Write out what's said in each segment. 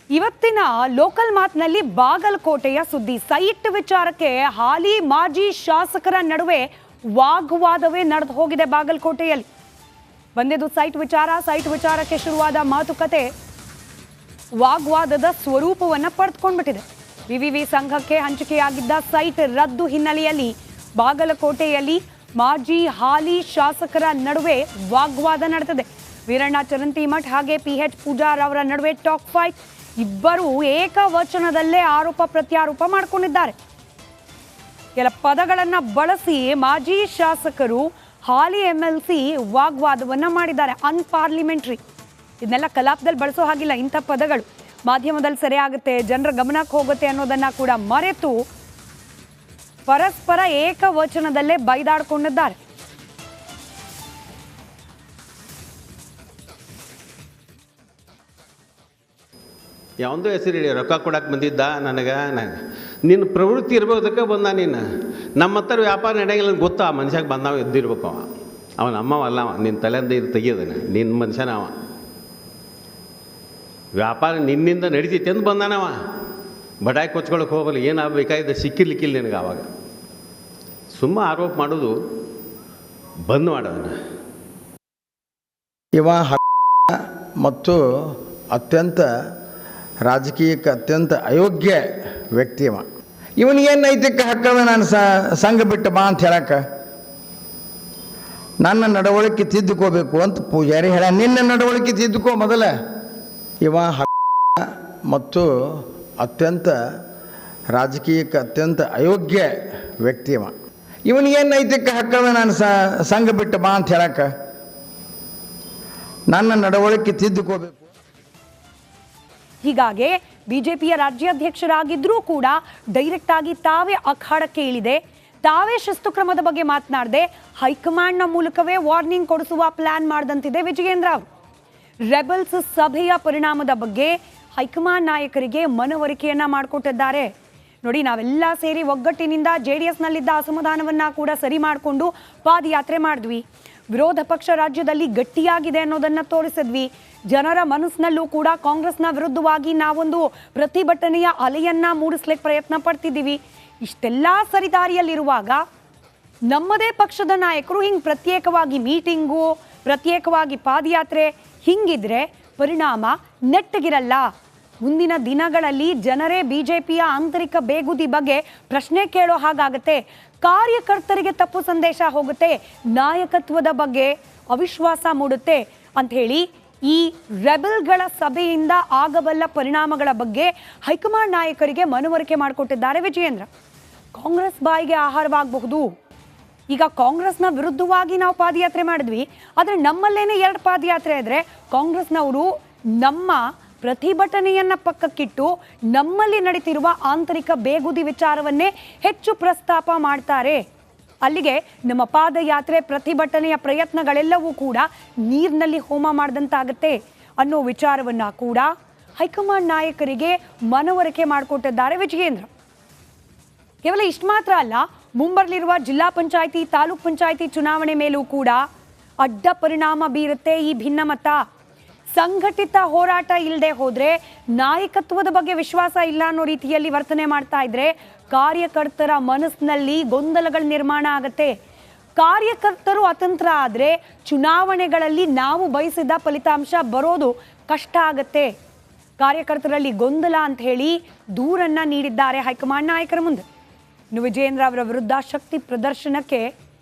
ಇವತ್ತಿನ ಲೋಕಲ್ ಮಾತ್ನಲ್ಲಿ ಬಾಗಲಕೋಟೆಯ ಸುದ್ದಿ. ಸೈಟ್ ವಿಚಾರಕ್ಕೆ ಹಾಲಿ ಮಾಜಿ ಶಾಸಕರ ನಡುವೆ ವಾಗ್ವಾದವೇ ನಡೆದು ಹೋಗಿದೆ. ಬಾಗಲಕೋಟೆಯಲ್ಲಿ ಬಂದಿದ್ದು ಸೈಟ್ ವಿಚಾರಕ್ಕೆ ಶುರುವಾದ ಮಾತುಕತೆ ವಾಗ್ವಾದದ ಸ್ವರೂಪವನ್ನ ಪಡೆದುಕೊಂಡ್ಬಿಟ್ಟಿದೆ. ವಿವಿವಿ ಸಂಘಕ್ಕೆ ಹಂಚಿಕೆಯಾಗಿದ್ದ ಸೈಟ್ ರದ್ದು ಹಿನ್ನೆಲೆಯಲ್ಲಿ ಬಾಗಲಕೋಟೆಯಲ್ಲಿ ಮಾಜಿ ಹಾಲಿ ಶಾಸಕರ ನಡುವೆ ವಾಗ್ವಾದ ನಡೆದಿದೆ. ವೀರಣ್ಣ ಚರಂತಿಮಠ್ ಹಾಗೆ PH ಪೂಜಾರ್ ಅವರ ನಡುವೆ ಟಾಕ್ ಫೈಟ್. ಇಬ್ಬರು ಏಕವಚನದಲ್ಲೇ ಆರೋಪ ಪ್ರತ್ಯಾರೋಪ ಮಾಡಿಕೊಂಡಿದ್ದಾರೆ. ಕೆಲ ಪದಗಳನ್ನ ಬಳಸಿ ಮಾಜಿ ಶಾಸಕರು ಹಾಲಿ MLC ವಾಗ್ವಾದವನ್ನ ಮಾಡಿದ್ದಾರೆ. ಅನ್ಪಾರ್ಲಿಮೆಂಟ್ರಿ, ಇದನ್ನೆಲ್ಲ ಕಲಾಪದಲ್ಲಿ ಬಳಸೋ ಹಾಗಿಲ್ಲ. ಇಂಥ ಪದಗಳು ಮಾಧ್ಯಮದಲ್ಲಿ ಸರಿಯಾಗುತ್ತೆ, ಜನರ ಗಮನಕ್ಕೆ ಹೋಗುತ್ತೆ ಅನ್ನೋದನ್ನ ಕೂಡ ಮರೆತು ಪರಸ್ಪರ ಏಕವಚನದಲ್ಲೇ ಬೈದಾಡ್ಕೊಂಡಿದ್ದಾರೆ. ಯಾವಂದೋ ಹೆಸರು ರೊಕ್ಕ ಕೊಡಕ್ಕೆ ಬಂದಿದ್ದ ನನಗೆ ನಿನ್ನ ಪ್ರವೃತ್ತಿ ಇರ್ಬೋದಕ್ಕೆ ಬಂದ. ನೀನು ನಮ್ಮ ಹತ್ರ ವ್ಯಾಪಾರ ನಡೆಯಂಗಿಲ್ಲ ಗೊತ್ತಾ? ಮನುಷ್ಯಾಗ ಬಂದವ ಎದ್ದಿರ್ಬೇಕು. ಅವನ ಅಮ್ಮವಲ್ಲ, ನಿನ್ನ ತಲೆಯಿಂದ ಇದು ತೆಗಿಯೋದನ ನಿನ್ನ ಮನುಷ್ಯನ. ಅವ ವ್ಯಾಪಾರ ನಿನ್ನಿಂದ ನಡೀತೈತೆ ಅಂತ ಬಂದಾನವ. ಬಡಾಯಿ ಕೊಚ್ಕೊಳಕ್ಕೆ ಹೋಗಲ್ಲ, ಏನಾಗಬೇಕಾಗಿದೆ ಸಿಕ್ಕಿರ್ಲಿಕ್ಕಿಲ್ಲ ನಿನಗೆ. ಆವಾಗ ಸುಮ್ಮ ಆರೋಪ ಮಾಡೋದು ಬಂದ್ ಮಾಡೋದನ್ನ. ಇವ ಮತ್ತು ಅತ್ಯಂತ ರಾಜಕೀಯಕ್ಕೆ ಅತ್ಯಂತ ಅಯೋಗ್ಯ ವ್ಯಕ್ತಿ ಇವ. ಇವನಿಗೇನು ನೈತಿಕ ಹಕ್ಕದ ನಾನು ಸಂಘ ಬಿಟ್ಟು ಬಾ ಅಂತ ಹೇಳಕ್ಕೆ? ನನ್ನ ನಡವಳಿಕೆ ತಿದ್ದುಕೋಬೇಕು ಅಂತ ಪೂಜಾರಿ ಹೇಳ. ನಿನ್ನ ನಡವಳಿಕೆ ತಿದ್ದುಕೋ ಮೊದಲ. ಇವ ಮತ್ತು ಅತ್ಯಂತ ರಾಜಕೀಯಕ್ಕೆ ಅತ್ಯಂತ ಅಯೋಗ್ಯ ವ್ಯಕ್ತಿ ಇವ. ಇವನಿಗೇನು ನೈತಿಕ ಹಕ್ಕದ ನಾನು ಸಂಘ ಬಿಟ್ಟು ಬಾ ಅಂತ ಹೇಳಕ್ಕೆ? ನನ್ನ ನಡವಳಿಕೆ ತಿದ್ದುಕೋಬೇಕು. ಹೀಗಾಗಿ ಬಿಜೆಪಿಯ ರಾಜ್ಯಾಧ್ಯಕ್ಷರಾಗಿದ್ರೂ ಕೂಡ ಡೈರೆಕ್ಟ್ ಆಗಿ ತಾವೇ ಅಖಾಡಕ್ಕೆ ಇಳಿದೆ, ತಾವೇ ಶಿಸ್ತು ಕ್ರಮದ ಬಗ್ಗೆ ಮಾತನಾಡದೆ ಹೈಕಮಾಂಡ್ನ ಮೂಲಕವೇ ವಾರ್ನಿಂಗ್ ಕೊಡಿಸುವ ಪ್ಲಾನ್ ಮಾಡಿದಂತಿದೆ ವಿಜಯೇಂದ್ರ ಅವರು. ರೆಬಲ್ಸ್ ಸಭೆಯ ಪರಿಣಾಮದ ಬಗ್ಗೆ ಹೈಕಮಾಂಡ್ ನಾಯಕರಿಗೆ ಮನವರಿಕೆಯನ್ನ ಮಾಡಿಕೊಟ್ಟಿದ್ದಾರೆ. ನೋಡಿ, ನಾವೆಲ್ಲ ಸೇರಿ ಒಗ್ಗಟ್ಟಿನಿಂದ JDSನಲ್ಲಿದ್ದ ಅಸಮಾಧಾನವನ್ನ ಕೂಡ ಸರಿ ಮಾಡಿಕೊಂಡು ಪಾದಯಾತ್ರೆ ಮಾಡಿದ್ವಿ. ವಿರೋಧ ಪಕ್ಷ ರಾಜ್ಯದಲ್ಲಿ ಗಟ್ಟಿಯಾಗಿದೆ ಅನ್ನೋದನ್ನ ತೋರಿಸಿದ್ವಿ. ಜನರ ಮನಸ್ಸಿನಲ್ಲೂ ಕೂಡ ಕಾಂಗ್ರೆಸ್ನ ವಿರುದ್ಧವಾಗಿ ನಾವೊಂದು ಪ್ರತಿಭಟನೆಯ ಅಲೆಯನ್ನ ಮೂಡಿಸ್ಲಿಕ್ಕೆ ಪ್ರಯತ್ನ ಪಡ್ತಿದ್ದೀವಿ. ಇಷ್ಟೆಲ್ಲ ಸರಿದಾರಿಯಲ್ಲಿರುವಾಗ ನಮ್ಮದೇ ಪಕ್ಷದ ನಾಯಕರು ಹಿಂಗೆ ಪ್ರತ್ಯೇಕವಾಗಿ ಮೀಟಿಂಗು, ಪ್ರತ್ಯೇಕವಾಗಿ ಪಾದಯಾತ್ರೆ ಹಿಂಗಿದ್ರೆ ಪರಿಣಾಮ ನೆಟ್ಟಗಿರಲ್ಲ. ಮುಂದಿನ ದಿನಗಳಲ್ಲಿ ಜನರೇ ಬಿಜೆಪಿಯ ಆಂತರಿಕ ಬೇಗುದಿ ಬಗ್ಗೆ ಪ್ರಶ್ನೆ ಕೇಳೋ ಹಾಗಾಗತ್ತೆ. ಕಾರ್ಯಕರ್ತರಿಗೆ ತಪ್ಪು ಸಂದೇಶ ಹೋಗುತ್ತೆ, ನಾಯಕತ್ವದ ಬಗ್ಗೆ ಅವಿಶ್ವಾಸ ಮೂಡುತ್ತೆ ಅಂಥೇಳಿ ಈ ರೆಬಲ್ಗಳ ಸಭೆಯಿಂದ ಆಗಬಲ್ಲ ಪರಿಣಾಮಗಳ ಬಗ್ಗೆ ಹೈಕಮಾಂಡ್ ನಾಯಕರಿಗೆ ಮನವರಿಕೆ ಮಾಡಿಕೊಟ್ಟಿದ್ದಾರೆ ವಿಜಯೇಂದ್ರ. ಕಾಂಗ್ರೆಸ್ ಬಾಯಿಗೆ ಆಹಾರವಾಗಬಹುದು. ಈಗ ಕಾಂಗ್ರೆಸ್ನ ವಿರುದ್ಧವಾಗಿ ನಾವು ಪಾದಯಾತ್ರೆ ಮಾಡಿದ್ವಿ, ಆದರೆ ನಮ್ಮಲ್ಲೇನೆ 2 ಪಾದಯಾತ್ರೆ ಇದ್ರೆ ಕಾಂಗ್ರೆಸ್ನವರು ನಮ್ಮ ಪ್ರತಿಭಟನೆಯನ್ನ ಪಕ್ಕಕ್ಕಿಟ್ಟು ನಮ್ಮಲ್ಲಿ ನಡೀತಿರುವ ಆಂತರಿಕ ಬೇಗುದಿ ವಿಚಾರವನ್ನೇ ಹೆಚ್ಚು ಪ್ರಸ್ತಾಪ ಮಾಡ್ತಾರೆ. ಅಲ್ಲಿಗೆ ನಮ್ಮ ಪಾದಯಾತ್ರೆ ಪ್ರತಿಭಟನೆಯ ಪ್ರಯತ್ನಗಳೆಲ್ಲವೂ ಕೂಡ ನೀರಿನಲ್ಲಿ ಹೋಮ ಮಾಡಿದಂತಾಗತ್ತೆ ಅನ್ನೋ ವಿಚಾರವನ್ನ ಕೂಡ ಹೈಕಮಾಂಡ್ ನಾಯಕರಿಗೆ ಮನವರಿಕೆ ಮಾಡಿಕೊಟ್ಟಿದ್ದಾರೆ ವಿಜಯೇಂದ್ರ. ಕೇವಲ ಇಷ್ಟು ಮಾತ್ರ ಅಲ್ಲ, ಮುಂಬರಲಿರುವ ಜಿಲ್ಲಾ ಪಂಚಾಯಿತಿ, ತಾಲೂಕ್ ಪಂಚಾಯಿತಿ ಚುನಾವಣೆ ಮೇಲೂ ಕೂಡ ಅಡ್ಡ ಪರಿಣಾಮ ಬೀರುತ್ತೆ ಈ ಭಿನ್ನಮತ. ಸಂಘಟಿತ ಹೋರಾಟ ಇಲ್ಲದೆ ಹೋದ್ರೆ, ನಾಯಕತ್ವದ ಬಗ್ಗೆ ವಿಶ್ವಾಸ ಇಲ್ಲ ಅನ್ನೋ ರೀತಿಯಲ್ಲಿ ವರ್ತನೆ ಮಾಡ್ತಾ ಇದ್ರೆ ಕಾರ್ಯಕರ್ತರ ಮನಸ್ಸಿನಲ್ಲಿ ಗೊಂದಲಗಳ ನಿರ್ಮಾಣ ಆಗತ್ತೆ. ಕಾರ್ಯಕರ್ತರು ಅತಂತ್ರ ಆದ್ರೆ ಚುನಾವಣೆಗಳಲ್ಲಿ ನಾವು ಬಯಸಿದ ಫಲಿತಾಂಶ ಬರೋದು ಕಷ್ಟ ಆಗತ್ತೆ. ಕಾರ್ಯಕರ್ತರಲ್ಲಿ ಗೊಂದಲ ಅಂತ ಹೇಳಿ ದೂರನ್ನ ನೀಡಿದ್ದಾರೆ ಹೈಕಮಾಂಡ್ ನಾಯಕರ ಮುಂದೆ. ಇನ್ನು ವಿಜಯೇಂದ್ರ ಅವರ ವಿರುದ್ಧ ಶಕ್ತಿ ಪ್ರದರ್ಶನಕ್ಕೆ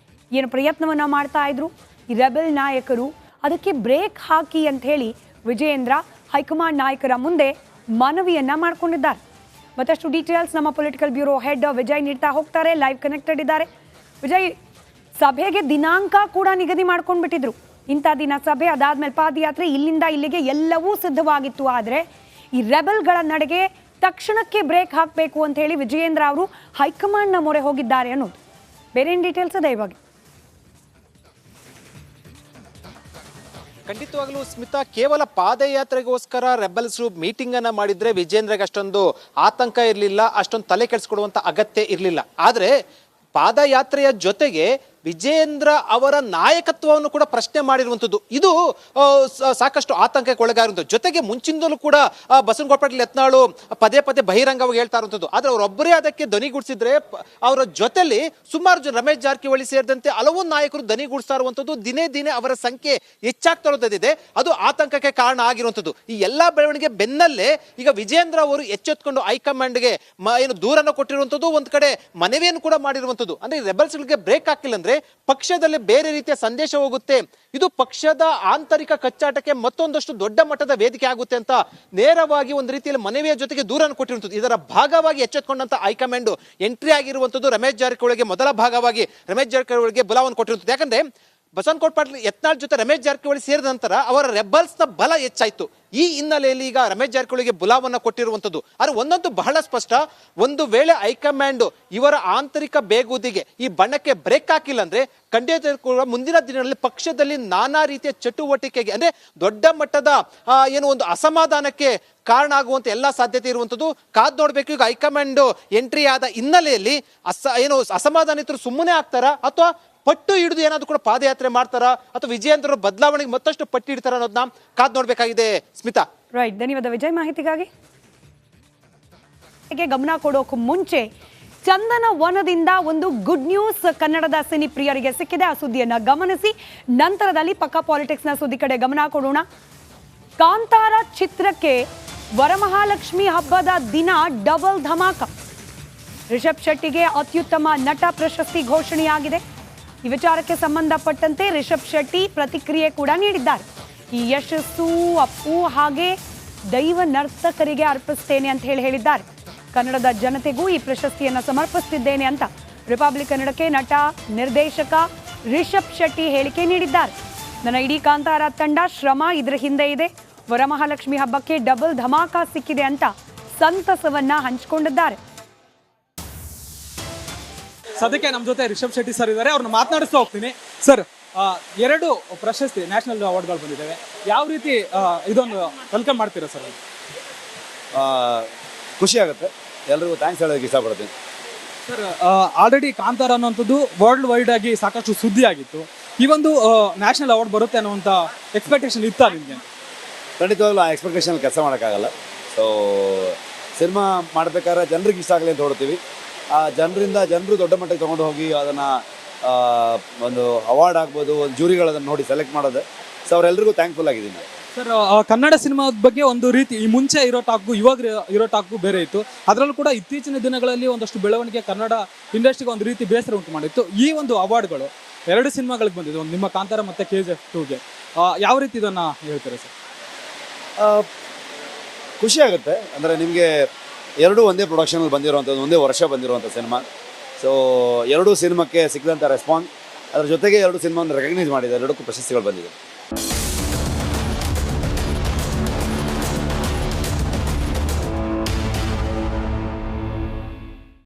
ಏನು ಪ್ರಯತ್ನವನ್ನ ಮಾಡ್ತಾ ಇದ್ರು ಈ ರೆಬೆಲ್ ನಾಯಕರು, ಅದಕ್ಕೆ ಬ್ರೇಕ್ ಹಾಕಿ ಅಂತ ಹೇಳಿ ವಿಜಯೇಂದ್ರ ಹೈಕಮಾಂಡ್ ನಾಯಕರ ಮುಂದೆ ಮನವಿಯನ್ನ ಮಾಡ್ಕೊಂಡಿದ್ದಾರೆ. ಮತ್ತಷ್ಟು ಡೀಟೇಲ್ಸ್ ನಮ್ಮ ಪೊಲಿಟಿಕಲ್ ಬ್ಯೂರೋ ಹೆಡ್ ವಿಜಯ್ ನೀಡ್ತಾ ಹೋಗ್ತಾರೆ. ಲೈವ್ ಕನೆಕ್ಟೆಡ್ ಇದ್ದಾರೆ. ವಿಜಯ್, ಸಭೆಗೆ ದಿನಾಂಕ ಕೂಡ ನಿಗದಿ ಮಾಡ್ಕೊಂಡ್ಬಿಟ್ಟಿದ್ರು. ಇಂಥ ದಿನ ಸಭೆ, ಅದಾದ್ಮೇಲೆ ಪಾದಯಾತ್ರೆ, ಇಲ್ಲಿಂದ ಇಲ್ಲಿಗೆ ಎಲ್ಲವೂ ಸಿದ್ಧವಾಗಿತ್ತು. ಆದರೆ ಈ ರೆಬಲ್ಗಳ ನಡೆಗೆ ತಕ್ಷಣಕ್ಕೆ ಬ್ರೇಕ್ ಹಾಕಬೇಕು ಅಂತ ಹೇಳಿ ವಿಜಯೇಂದ್ರ ಅವರು ಹೈಕಮಾಂಡ್ನ ಮೊರೆ ಹೋಗಿದ್ದಾರೆ ಅನ್ನೋದು. ಬೇರೆ ಏನು ಡೀಟೇಲ್ಸ್ ಇದೆ ಇವಾಗ? ಖಂಡಿತವಾಗ್ಲೂ ಸ್ಮಿತಾ, ಕೇವಲ ಪಾದಯಾತ್ರೆಗೋಸ್ಕರ ರೆಬಲ್ಸ್ ಮೀಟಿಂಗ್ ಅನ್ನ ಮಾಡಿದ್ರೆ ವಿಜೇಂದ್ರಗೆ ಅಷ್ಟೊಂದು ಆತಂಕ ಇರಲಿಲ್ಲ, ಅಷ್ಟೊಂದು ತಲೆ ಕೆಡಿಸ್ಕೊಡುವಂತ ಅಗತ್ಯ ಇರಲಿಲ್ಲ. ಆದ್ರೆ ಪಾದಯಾತ್ರೆಯ ಜೊತೆಗೆ ವಿಜೇಂದ್ರ ಅವರ ನಾಯಕತ್ವವನ್ನು ಕೂಡ ಪ್ರಶ್ನೆ ಮಾಡಿರುವಂಥದ್ದು. ಇದು ಸಾಕಷ್ಟು ಆತಂಕಕ್ಕೆ ಒಳಗಾಗಿರುವಂಥದ್ದು. ಜೊತೆಗೆ ಮುಂಚಿನಿಂದಲೂ ಕೂಡ ಬಸವನಗೌಡ ಪಾಟೀಲ್ ಯತ್ನಾಳು ಪದೇ ಪದೇ ಬಹಿರಂಗವಾಗಿ ಹೇಳ್ತಾ ಇರುವಂಥದ್ದು. ಆದ್ರೆ ಅವರೊಬ್ಬರೇ ಅದಕ್ಕೆ ಧ್ವನಿಗೂಡಿಸಿದ್ರೆ ಅವರ ಜೊತೆಲಿ ಸುಮಾರು ಜನ ರಮೇಶ್ ಜಾರಕಿಹೊಳಿ ಸೇರಿದಂತೆ ಹಲವು ನಾಯಕರು ಧ್ವನಿಗೂಡಿಸ್ತಾ ಇರುವಂಥದ್ದು. ದಿನೇ ದಿನೇ ಅವರ ಸಂಖ್ಯೆ ಹೆಚ್ಚಾಗ್ತಾ ಇರೋದಿದೆ. ಅದು ಆತಂಕಕ್ಕೆ ಕಾರಣ ಆಗಿರುವಂಥದ್ದು. ಈ ಎಲ್ಲಾ ಬೆಳವಣಿಗೆ ಬೆನ್ನಲ್ಲೇ ಈಗ ವಿಜೇಂದ್ರ ಅವರು ಎಚ್ಚೆತ್ಕೊಂಡು ಹೈಕಮಾಂಡ್ಗೆ ಏನು ದೂರನ್ನು ಕೊಟ್ಟಿರುವಂಥದ್ದು, ಒಂದ್ ಕಡೆ ಮನವಿಯನ್ನು ಕೂಡ ಮಾಡಿರುವಂಥದ್ದು. ಅಂದ್ರೆ ರೆಬಲ್ಸ್ಗಳಿಗೆ ಬ್ರೇಕ್ ಹಾಕಿಲ್ಲ ಅಂದ್ರೆ ಪಕ್ಷದಲ್ಲಿ ಬೇರೆ ರೀತಿಯ ಸಂದೇಶ ಹೋಗುತ್ತೆ, ಇದು ಪಕ್ಷದ ಆಂತರಿಕ ಕಚ್ಚಾಟಕ್ಕೆ ಮತ್ತೊಂದಷ್ಟು ದೊಡ್ಡ ಮಟ್ಟದ ವೇದಿಕೆ ಆಗುತ್ತೆ ಅಂತ ನೇರವಾಗಿ ಒಂದು ರೀತಿಯಲ್ಲಿ ಮನವಿಯ ಜೊತೆಗೆ ದೂರನ್ನು ಕೊಟ್ಟಿರುವಂಥದ್ದು. ಇದರ ಭಾಗವಾಗಿ ಎಚ್ಚೆತ್ಕೊಂಡಂತ ಹೈಕಮಾಂಡ್ ಎಂಟ್ರಿ ಆಗಿರುವಂಥದ್ದು ರಮೇಶ್ ಜಾರಕಿಹೊಳಿಗೆ ಮೊದಲ ಭಾಗವಾಗಿ ರಮೇಶ್ ಜಾರಕಿಹೊಳಿಗೆ ಬುಲಾವನ್ನು ಕೊಟ್ಟಿರುತ್ತದೆ. ಯಾಕಂದ್ರೆ ಬಸವನಗೌಡ ಪಾಟೀಲ್ ಯತ್ನಾಳ್ ಜೊತೆ ರಮೇಶ್ ಜಾರಕಿಹೊಳಿ ಸೇರಿದ ನಂತರ ಅವರ ರೆಬಲ್ಸ್ ನ ಬಲ ಹೆಚ್ಚಾಯ್ತು. ಈ ಹಿನ್ನೆಲೆಯಲ್ಲಿ ಈಗ ರಮೇಶ್ ಜಾರಕಿಹೊಳಿಗೆ ಬುಲಾವನ್ನ ಕೊಟ್ಟಿರುವಂಥದ್ದು. ಆದ್ರೆ ಒಂದಂತೂ ಬಹಳ ಸ್ಪಷ್ಟ, ಒಂದು ವೇಳೆ ಹೈಕಮಾಂಡ್ ಇವರ ಆಂತರಿಕ ಬೇಗುದಿಗೆ ಈ ಬಣ್ಣಕ್ಕೆ ಬ್ರೇಕ್ ಹಾಕಿಲ್ಲ ಅಂದ್ರೆ ಖಂಡಿತ ಮುಂದಿನ ದಿನಗಳಲ್ಲಿ ಪಕ್ಷದಲ್ಲಿ ನಾನಾ ರೀತಿಯ ಚಟುವಟಿಕೆಗೆ ಅಂದ್ರೆ ದೊಡ್ಡ ಮಟ್ಟದ ಏನು ಒಂದು ಅಸಮಾಧಾನಕ್ಕೆ ಕಾರಣ ಆಗುವಂತ ಎಲ್ಲಾ ಸಾಧ್ಯತೆ ಇರುವಂತದ್ದು. ಕಾದ್ ನೋಡ್ಬೇಕು. ಈಗ ಹೈಕಮಾಂಡ್ ಎಂಟ್ರಿ ಆದ ಹಿನ್ನೆಲೆಯಲ್ಲಿ ಏನು ಅಸಮಾಧಾನಿತರು ಸುಮ್ಮನೆ ಆಗ್ತಾರಾ ಅಥವಾ ಪಟ್ಟು ಹಿಡಿದು ಏನಾದ್ರು ಕೂಡ ಪಾದಯಾತ್ರೆ ಮಾಡ್ತಾರಾ ಅಥವಾ ವಿಜಯೇಂದ್ರ ಬದಲಾವಣೆಗೆ ಮತ್ತಷ್ಟು ಪಟ್ಟು ಹಿಡ್ತಾರ ಅನ್ನೋದನ್ನ ಕಾದ್ ನೋಡ್ಬೇಕಾಗಿದೆ. ಸ್ಮಿತಾ. ರೈಟ್, ಧನ್ಯವಾದ ವಿಜಯ್ ಮಾಹಿತಿಗಾಗಿ. ಗಮನ ಕೊಡೋಕೆ ಮುಂಚೆ ಚಂದನ ವನದಿಂದ ಒಂದು ಗುಡ್ ನ್ಯೂಸ್ ಕನ್ನಡದ ಸಿನಿ ಪ್ರಿಯರಿಗೆ ಸಿಕ್ಕಿದೆ. ಆ ಸುದ್ದಿಯನ್ನ ಗಮನಿಸಿ ನಂತರದಲ್ಲಿ ಪಕ್ಕಾ ಪಾಲಿಟಿಕ್ಸ್ ನ ಸುದ್ದಿ ಕಡೆ ಗಮನ ಕೊಡೋಣ. ಕಾಂತಾರ ಚಿತ್ರಕ್ಕೆ ವರಮಹಾಲಕ್ಷ್ಮಿ ಹಬ್ಬದ ದಿನ ಡಬಲ್ ಧಮಾಕ. ರಿಷಬ್ ಶೆಟ್ಟಿಗೆ ಅತ್ಯುತ್ತಮ ನಟ ಪ್ರಶಸ್ತಿ ಘೋಷಣೆಯಾಗಿದೆ. ಈ ವಿಚಾರಕ್ಕೆ ಸಂಬಂಧಪಟ್ಟಂತೆ ರಿಷಬ್ ಶೆಟ್ಟಿ ಪ್ರತಿಕ್ರಿಯೆ ಕೂಡ ನೀಡಿದ್ದಾರೆ. ಈ ಯಶಸ್ಸು ಅಪ್ಪು ಹಾಗೆ ದೈವ ನರ್ತಕರಿಗೆ ಅರ್ಪಿಸ್ತೇನೆ ಅಂತ ಹೇಳಿದ್ದಾರೆ. ಕನ್ನಡದ ಜನತೆಗೂ ಈ ಪ್ರಶಸ್ತಿಯನ್ನು ಸಮರ್ಪಿಸುತ್ತಿದ್ದೇನೆ ಅಂತ ರಿಪಬ್ಲಿಕ್ ಕನ್ನಡಕ್ಕೆ ನಟ ನಿರ್ದೇಶಕ ರಿಷಬ್ ಶೆಟ್ಟಿ ಹೇಳಿಕೆ ನೀಡಿದ್ದಾರೆ. ನನ್ನ ಇಡೀ ಕಾಂತಾರ ತಂಡ ಶ್ರಮ ಇದರ ಹಿಂದೆ ಇದೆ. ವರಮಹಾಲಕ್ಷ್ಮಿ ಹಬ್ಬಕ್ಕೆ ಡಬಲ್ ಧಮಾಕ ಸಿಕ್ಕಿದೆ ಅಂತ ಸಂತಸವನ್ನ ಹಂಚಿಕೊಂಡಿದ್ದಾರೆ. ಸದ್ಯಕ್ಕೆ ನಮ್ಮ ಜೊತೆ ರಿಷಬ್ ಶೆಟ್ಟಿ ಸರ್ ಇದ್ದಾರೆ. ಅವ್ರನ್ನ ಮಾತನಾಡಿಸ್ತಾ ಹೋಗ್ತೀನಿ. ಸರ್, 2 ಪ್ರಶಸ್ತಿ ನ್ಯಾಷನಲ್ ಅವಾರ್ಡ್ಗಳು ಬಂದಿದ್ದಾವೆ. ಯಾವ ರೀತಿ ಇದೊಂದು ವೆಲ್ಕಮ್ ಮಾಡ್ತೀರಾ ಸರ್? ಖುಷಿ ಆಗುತ್ತೆ. ಎಲ್ರಿಗೂ ಥ್ಯಾಂಕ್ಸ್ ಹೇಳೋದಕ್ಕೆ ಇಷ್ಟಪಡ್ತೀನಿ. ಸರ್, ಆಲ್ರೆಡಿ ಕಾಂತಾರ ಅನ್ನೋಂಥದ್ದು ವರ್ಲ್ಡ್ ವೈಡ್ ಆಗಿ ಸಾಕಷ್ಟು ಸುದ್ದಿ ಆಗಿತ್ತು. ಈ ಒಂದು ನ್ಯಾಷನಲ್ ಅವಾರ್ಡ್ ಬರುತ್ತೆ ಅನ್ನುವಂಥ ಎಕ್ಸ್ಪೆಕ್ಟೇಷನ್ ಇತ್ತಾ ನಿಮಗೆ? ಖಂಡಿತವಾಗ್ಲೂ ಆ ಎಕ್ಸ್ಪೆಕ್ಟೇಷನ್ ಕೆಲಸ ಮಾಡೋಕ್ಕಾಗಲ್ಲ. ಸೊ ಸಿನಿಮಾ ಮಾಡಬೇಕಾದ್ರೆ ಜನರಿಗೆ ಇಷ್ಟ ಆಗಲಿ ಅಂತ ಹೊಡ್ತೀವಿ. ಆ ಜನರು ದೊಡ್ಡ ಮಟ್ಟಕ್ಕೆ ತೊಗೊಂಡು ಹೋಗಿ ಅದನ್ನು ಒಂದು ಅವಾರ್ಡ್ ಆಗ್ಬೋದು, ಒಂದು ಜೂರಿಗಳು ಅದನ್ನು ನೋಡಿ ಸೆಲೆಕ್ಟ್ ಮಾಡೋದು. ಸೊ ಅವರೆಲ್ಲರಿಗೂ ಥ್ಯಾಂಕ್ಫುಲ್ ಆಗಿದ್ದೀನಿ. ಸರ್, ಕನ್ನಡ ಸಿನಿಮಾದ ಬಗ್ಗೆ ಒಂದು ರೀತಿ ಈ ಮುಂಚೆ ಇರೋ ಟಾಕ್ಗೂ ಇವಾಗ ಇರೋ ಟಾಕ್ಗೂ ಬೇರೆ ಇತ್ತು. ಅದರಲ್ಲೂ ಕೂಡ ಇತ್ತೀಚಿನ ದಿನಗಳಲ್ಲಿ ಒಂದಷ್ಟು ಬೆಳವಣಿಗೆ ಕನ್ನಡ ಇಂಡಸ್ಟ್ರಿಗೆ ಒಂದು ರೀತಿ ಬೇಸರ ಉಂಟು ಮಾಡಿತ್ತು. ಈ ಒಂದು ಅವಾರ್ಡ್ಗಳು 2 ಸಿನಿಮಾಗಳಿಗೆ ಬಂದಿದೆ, ಒಂದು ನಿಮ್ಮ ಕಾಂತಾರ ಮತ್ತು KGF 2ಗೆ. ಯಾವ ರೀತಿ ಇದನ್ನು ಹೇಳ್ತಾರೆ ಸರ್? ಖುಷಿ ಆಗುತ್ತೆ. ಅಂದರೆ ನಿಮಗೆ 2 ಒಂದೇ ಪ್ರೊಡಕ್ಷನಲ್ಲಿ ಬಂದಿರುವಂಥದ್ದು, ಒಂದೇ ವರ್ಷ ಬಂದಿರುವಂಥ ಸಿನಿಮಾ. ಸೊ 2 ಸಿನಿಮಾಕ್ಕೆ ಸಿಕ್ಕಿದಂಥ ರೆಸ್ಪಾನ್ಸ್, ಅದ್ರ ಜೊತೆಗೆ 2 ಸಿನಿಮಾವನ್ನು ರೆಕಗ್ನೈಸ್ ಮಾಡಿದ್ದಾರೆ. 2ಕ್ಕೂ ಪ್ರಶಸ್ತಿಗಳು ಬಂದಿದೆ.